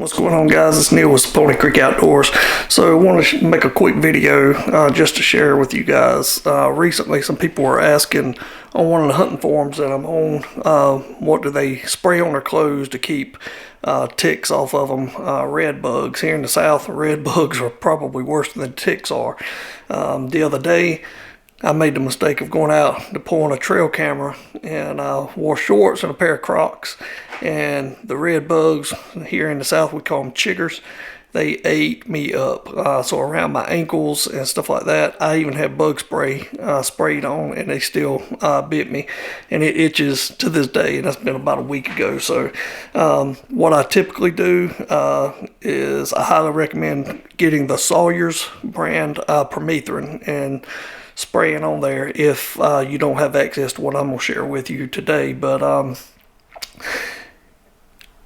What's going on, guys? It's Neil with Pony Creek Outdoors. So I want to make a quick video just to share with you guys. Recently some people were asking on one of the hunting forums that I'm on, what do they spray on their clothes to keep ticks off of them, red bugs. Here in the south, red bugs are probably worse than ticks are. The other day I made the mistake of going out to pull on a trail camera, and I wore shorts and a pair of Crocs, and the red bugs, here in the south we call them chiggers, they ate me up. So around my ankles and stuff like that, I even had bug spray sprayed on, and they still bit me, and it itches to this day, and that's been about a week ago. So what I typically do is I highly recommend getting the Sawyers brand Permethrin and spraying on there if you don't have access to what I'm going to share with you today. But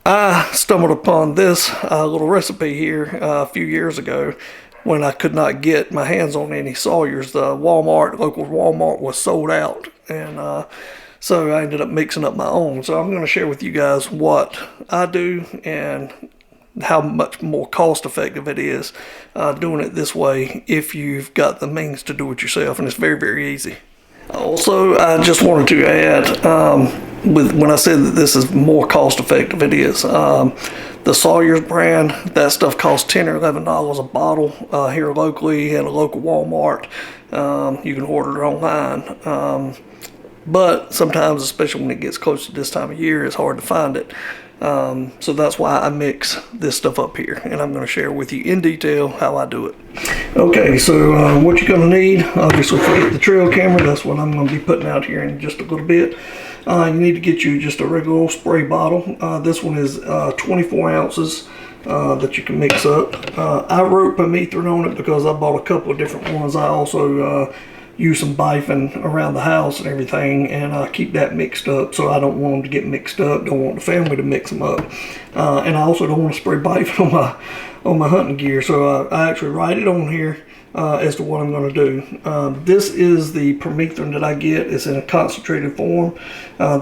I stumbled upon this little recipe here a few years ago when I could not get my hands on any Sawyers. The local Walmart was sold out, and so I ended up mixing up my own. So I'm going to share with you guys what I do and how much more cost effective it is doing it this way if you've got the means to do it yourself, and it's very, very easy. Also, I just wanted to add, when I said that this is more cost effective, it is. The Sawyers brand, that stuff costs $10 or $11 a bottle here locally at a local Walmart. You can order it online. But sometimes, especially when it gets close to this time of year, it's hard to find it. So that's why I mix this stuff up here, and I'm going to share with you in detail how I do it. Okay, so what you're going to need, obviously forget the trail camera, that's what I'm going to be putting out here in just a little bit. You need to get you just a regular old spray bottle. This one is 24 ounces that you can mix up. I wrote Permethrin on it because I bought a couple of different ones. I also use some bifin around the house and everything, and I keep that mixed up, so I don't want them to get mixed up, don't want the family to mix them up, and I also don't want to spray bifin on my hunting gear, so I actually write it on here as to what I'm going to do. This is the Permethrin that I get. It's in a concentrated form.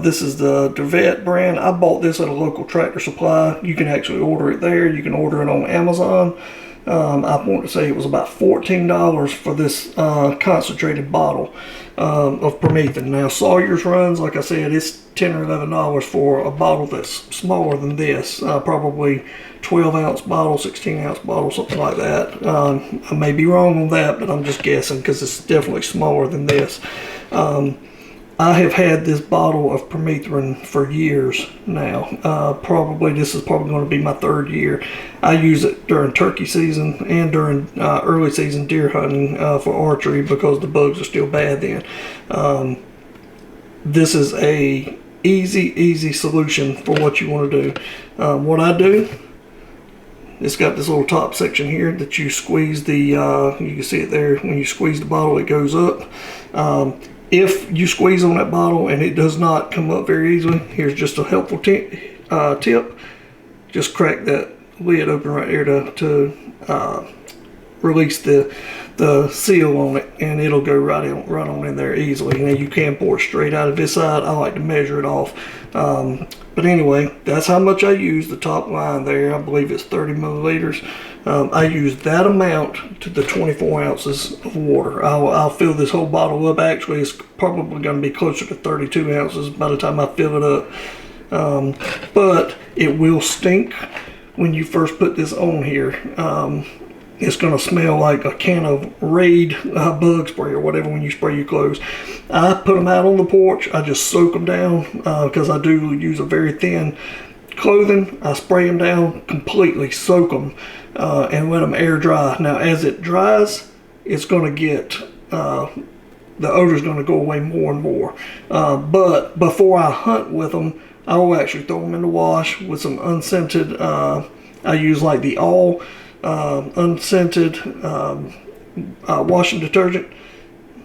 This is the Dervet brand. I bought this at a local Tractor Supply. You can actually order it there. You can order it on Amazon. I want to say it was about $14 for this concentrated bottle of Permethrin. Now Sawyers runs, like I said, it's $10 or $11 for a bottle that's smaller than this, probably 12-ounce bottle, 16-ounce bottle, something like that. I may be wrong on that, but I'm just guessing because it's definitely smaller than this. I have had this bottle of Permethrin for years now. This is probably going to be my third year. I use it during turkey season and during early season deer hunting for archery because the bugs are still bad then. This is a easy solution for what you want to do. What I do, it's got this little top section here that you squeeze the, you can see it there, when you squeeze the bottle it goes up. If you squeeze on that bottle and it does not come up very easily, here's just a helpful tip. Just crack that lid open right there to release the seal on it, and it'll go right on in there easily. Now you can pour it straight out of this side. I like to measure it off. But anyway, that's how much I use. The top line there, I believe it's 30 milliliters. I use that amount to the 24 ounces of water. I'll fill this whole bottle up. Actually, it's probably going to be closer to 32 ounces by the time I fill it up. But it will stink when you first put this on here. It's going to smell like a can of Raid bug spray or whatever when you spray your clothes. I put them out on the porch. I just soak them down because I do use a very thin clothing. I spray them down completely, soak them, and let them air dry. Now as it dries, it's going to get, the odor is going to go away more and more. But before I hunt with them, I will actually throw them in the wash with some unscented, I use like the All unscented washing detergent.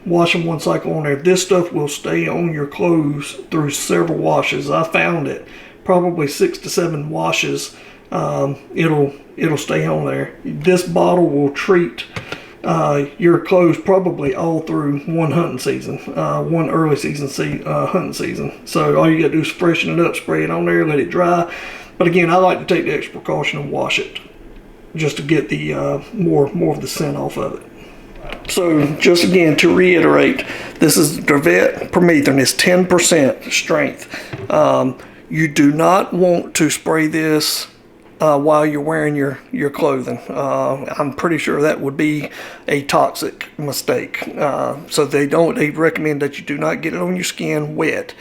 Wash them one cycle on there. This stuff will stay on your clothes through several washes. I found it probably 6 to 7 washes. It'll stay on there. This bottle will treat your clothes probably all through one hunting season, one early season hunting season. So all you gotta do is freshen it up, spray it on there, let it dry. But again, I like to take the extra precaution and wash it just to get the more of the scent off of it. So just again to reiterate, this is Dervet Permethrin. It's 10% strength. You do not want to spray this while you're wearing your clothing. I'm pretty sure that would be a toxic mistake. So they recommend that you do not get it on your skin wet.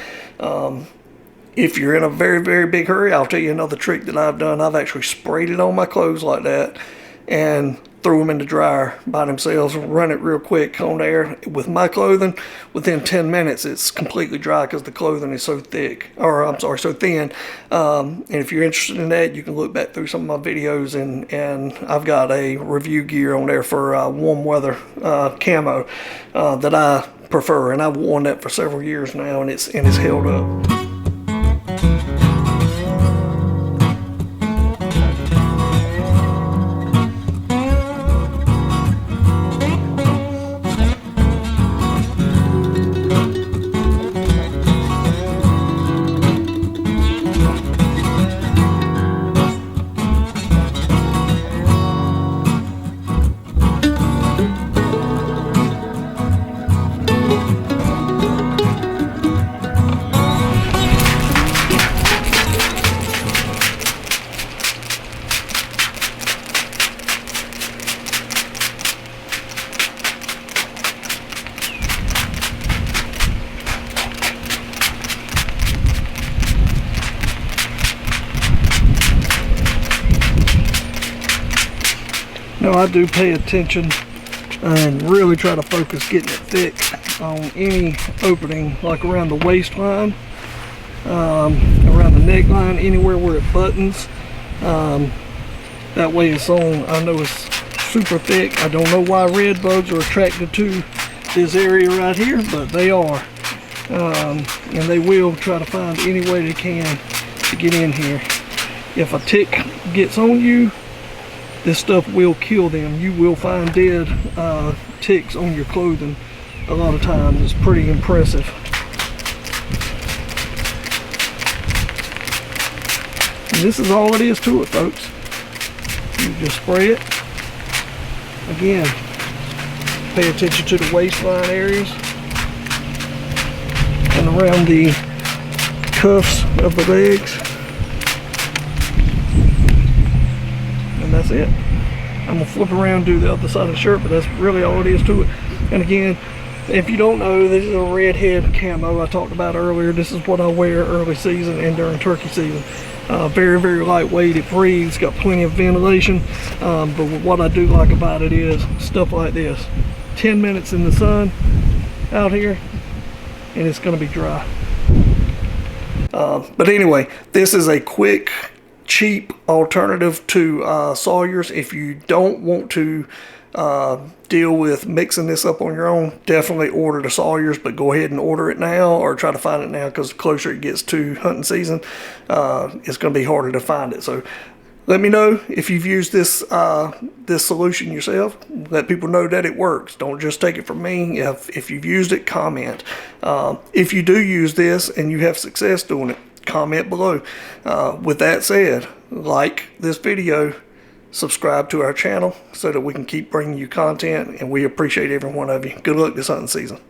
If you're in a very, very big hurry, I'll tell you another trick that I've done. I've actually sprayed it on my clothes like that and threw them in the dryer by themselves, run it real quick on there. With my clothing, within 10 minutes, it's completely dry because the clothing is so thick, or I'm sorry, so thin. And if you're interested in that, you can look back through some of my videos, and I've got a review gear on there for warm weather camo that I prefer, and I've worn that for several years now, and it's held up. Now I do pay attention and really try to focus getting it thick on any opening, like around the waistline, around the neckline, anywhere where it buttons. That way it's on, I know it's super thick. I don't know why red bugs are attracted to this area right here, but they are. And they will try to find any way they can to get in here. If a tick gets on you, this stuff will kill them. You will find dead ticks on your clothing a lot of times. It's pretty impressive. And this is all it is to it, folks. You just spray it. Again, pay attention to the waistline areas and around the cuffs of the legs. And that's it. I'm gonna flip around and do the other side of the shirt, but that's really all it is to it. And again, if you don't know, this is a redhead camo I talked about earlier. This is what I wear early season and during turkey season. Very, very lightweight. It breathes, got plenty of ventilation. But what I do like about it is stuff like this. 10 minutes in the sun out here, and it's gonna be dry. But anyway, this is a quick, cheap alternative to Sawyers. If you don't want to deal with mixing this up on your own, definitely order the Sawyers, but go ahead and order it now or try to find it now, because the closer it gets to hunting season, it's going to be harder to find it. So let me know if you've used this this solution yourself. Let people know that it works. Don't just take it from me. If you've used it, comment. If you do use this and you have success doing it, comment below. With that said, like this video, subscribe to our channel so that we can keep bringing you content, and we appreciate every one of you. Good luck this hunting season.